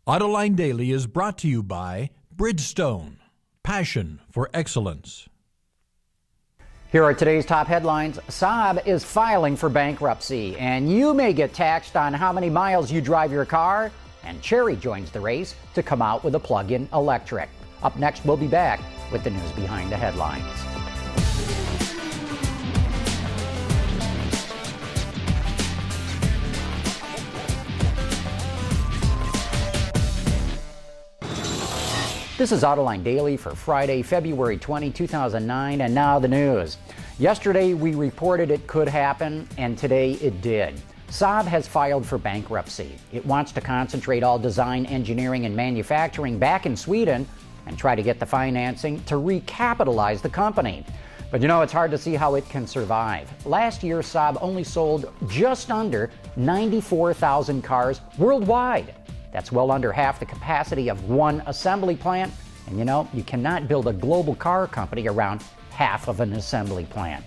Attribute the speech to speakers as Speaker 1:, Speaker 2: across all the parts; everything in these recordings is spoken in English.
Speaker 1: Autoline Daily is brought to you by Bridgestone, passion for excellence.
Speaker 2: Here are today's top headlines. Saab is filing for bankruptcy, and you may get taxed on how many miles you drive your car. And Chery joins the race to come out with a plug-in electric. Up next, we'll be back with the news behind the headlines. This is Autoline Daily for Friday, February 20, 2009, and now the news. Yesterday, we reported it could happen, and today it did. Saab has filed for bankruptcy. It wants to concentrate all design, engineering, and manufacturing back in Sweden and try to get the financing to recapitalize the company. But you know, it's hard to see how it can survive. Last year, Saab only sold just under 94,000 cars worldwide. That's well under half the capacity of one assembly plant. And you know, you cannot build a global car company around half of an assembly plant.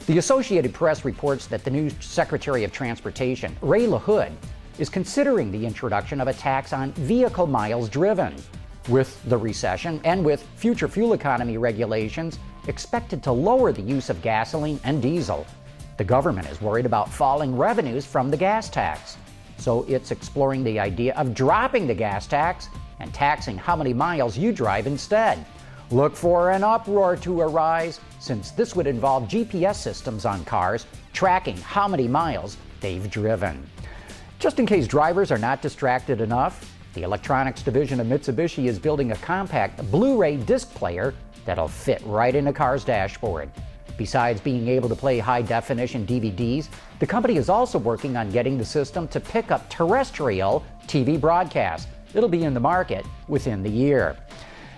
Speaker 2: The Associated Press reports that the new Secretary of Transportation, Ray LaHood, is considering the introduction of a tax on vehicle miles driven. With the recession and with future fuel economy regulations expected to lower the use of gasoline and diesel, the government is worried about falling revenues from the gas tax. So it's exploring the idea of dropping the gas tax and taxing how many miles you drive instead. Look for an uproar to arise, since this would involve GPS systems on cars tracking how many miles they've driven. Just in case drivers are not distracted enough, the electronics division of Mitsubishi is building a compact Blu-ray disc player that'll fit right in a car's dashboard. Besides being able to play high-definition DVDs, the company is also working on getting the system to pick up terrestrial TV broadcasts. It'll be in the market within the year.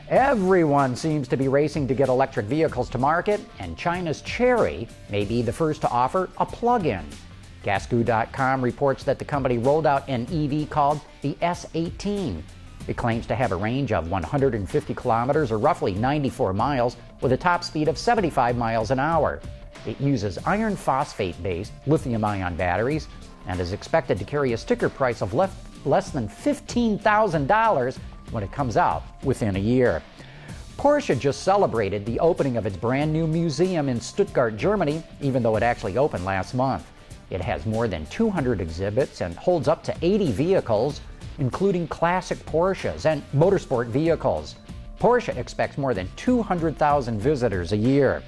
Speaker 2: Everyone seems to be racing to get electric vehicles to market, and China's Chery may be the first to offer a plug-in. Gasgoo.com reports that the company rolled out an EV called the S18. It claims to have a range of 150 kilometers, or roughly 94 miles, with a top speed of 75 miles an hour. It uses iron phosphate-based lithium-ion batteries and is expected to carry a sticker price of less than $15,000 when it comes out within a year. Porsche just celebrated the opening of its brand new museum in Stuttgart, Germany, even though it actually opened last month. It has more than 200 exhibits and holds up to 80 vehicles, including classic Porsches and motorsport vehicles. Porsche expects more than 200,000 visitors a year.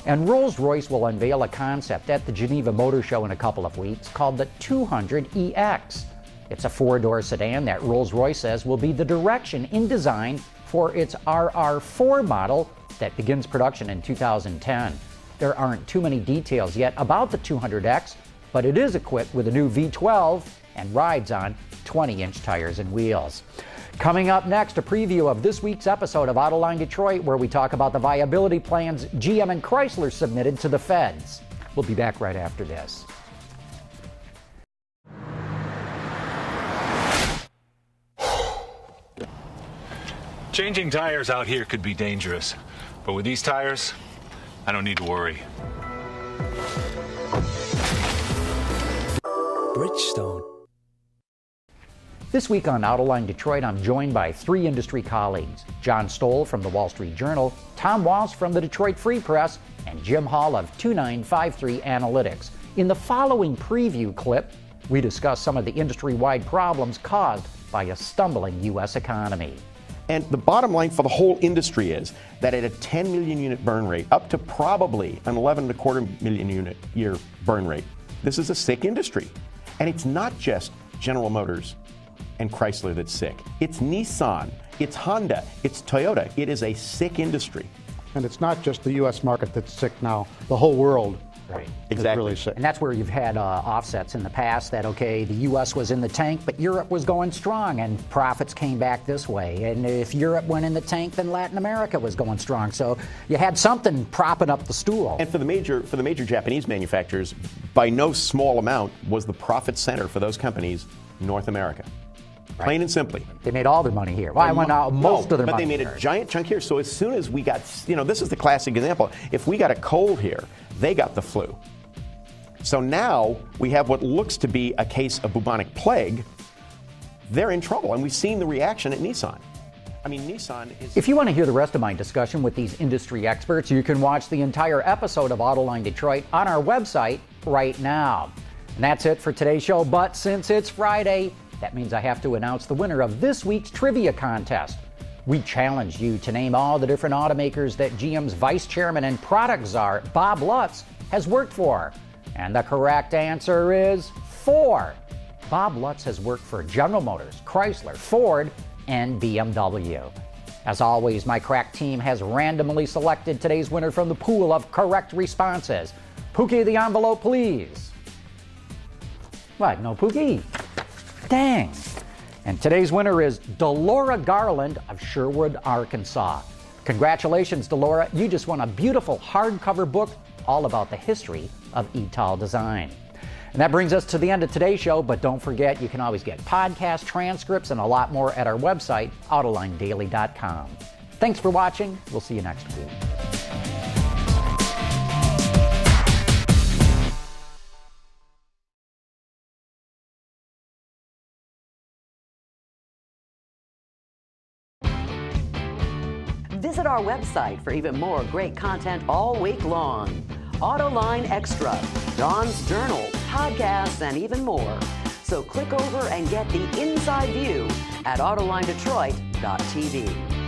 Speaker 2: And Rolls-Royce will unveil a concept at the Geneva Motor Show in a couple of weeks called the 200EX. It's a four-door sedan that Rolls-Royce says will be the direction in design for its RR4 model that begins production in 2010. There aren't too many details yet about the 200X, but it is equipped with a new V12 and rides on 20-inch tires and wheels. Coming up next, a preview of this week's episode of Autoline Detroit, where we talk about the viability plans GM and Chrysler submitted to the feds. We'll be back right after this.
Speaker 3: Changing tires out here could be dangerous, but with these tires, I don't need to worry.
Speaker 4: Bridgestone.
Speaker 2: This week on Autoline Detroit, I'm joined by three industry colleagues: John Stoll from the Wall Street Journal, Tom Walsh from the Detroit Free Press, and Jim Hall of 2953 Analytics. In the following preview clip, we discuss some of the industry-wide problems caused by a stumbling U.S. economy.
Speaker 5: And the bottom line for the whole industry is that at a 10 million unit burn rate, up to probably an 11.25 million unit year burn rate, this is a sick industry. And it's not just General Motors and Chrysler that's sick. It's Nissan, it's Honda, it's Toyota. It is a sick industry.
Speaker 6: And it's not just the U.S. market that's sick now. The whole world is really sick.
Speaker 2: And that's where you've had offsets in the past that, okay, the U.S. was in the tank, but Europe was going strong, and profits came back this way. And if Europe went in the tank, then Latin America was going strong. So you had something propping up the stool.
Speaker 5: And for the major Japanese manufacturers, by no small amount was the profit center for those companies North America. Right. Plain and simply.
Speaker 2: They made all their money here. Well, I went out most of their money.
Speaker 5: But they made a giant chunk here. So as soon as we got, this is the classic example. If we got a cold here, they got the flu. So now we have what looks to be a case of bubonic plague, they're in trouble. And we've seen the reaction at Nissan. I mean, Nissan is...
Speaker 2: If you want to hear the rest of my discussion with these industry experts, you can watch the entire episode of Autoline Detroit on our website right now. And that's it for today's show, but since it's Friday, that means I have to announce the winner of this week's trivia contest. We challenged you to name all the different automakers that GM's vice chairman and product czar, Bob Lutz, has worked for. And the correct answer is 4. Bob Lutz has worked for General Motors, Chrysler, Ford, and BMW. As always, my crack team has randomly selected today's winner from the pool of correct responses. Pookie, the envelope, please. What? No Pookie? Dang. And today's winner is Delora Garland of Sherwood, Arkansas. Congratulations, Delora. You just won a beautiful hardcover book all about the history of ETOL design. And that brings us to the end of today's show, but don't forget, you can always get podcast transcripts and a lot more at our website, AutolineDaily.com. Thanks for watching. We'll see you next week.
Speaker 4: Visit our website for even more great content all week long. Autoline Extra, Dawn's Journal, podcasts, and even more. So click over and get the inside view at AutolineDetroit.tv.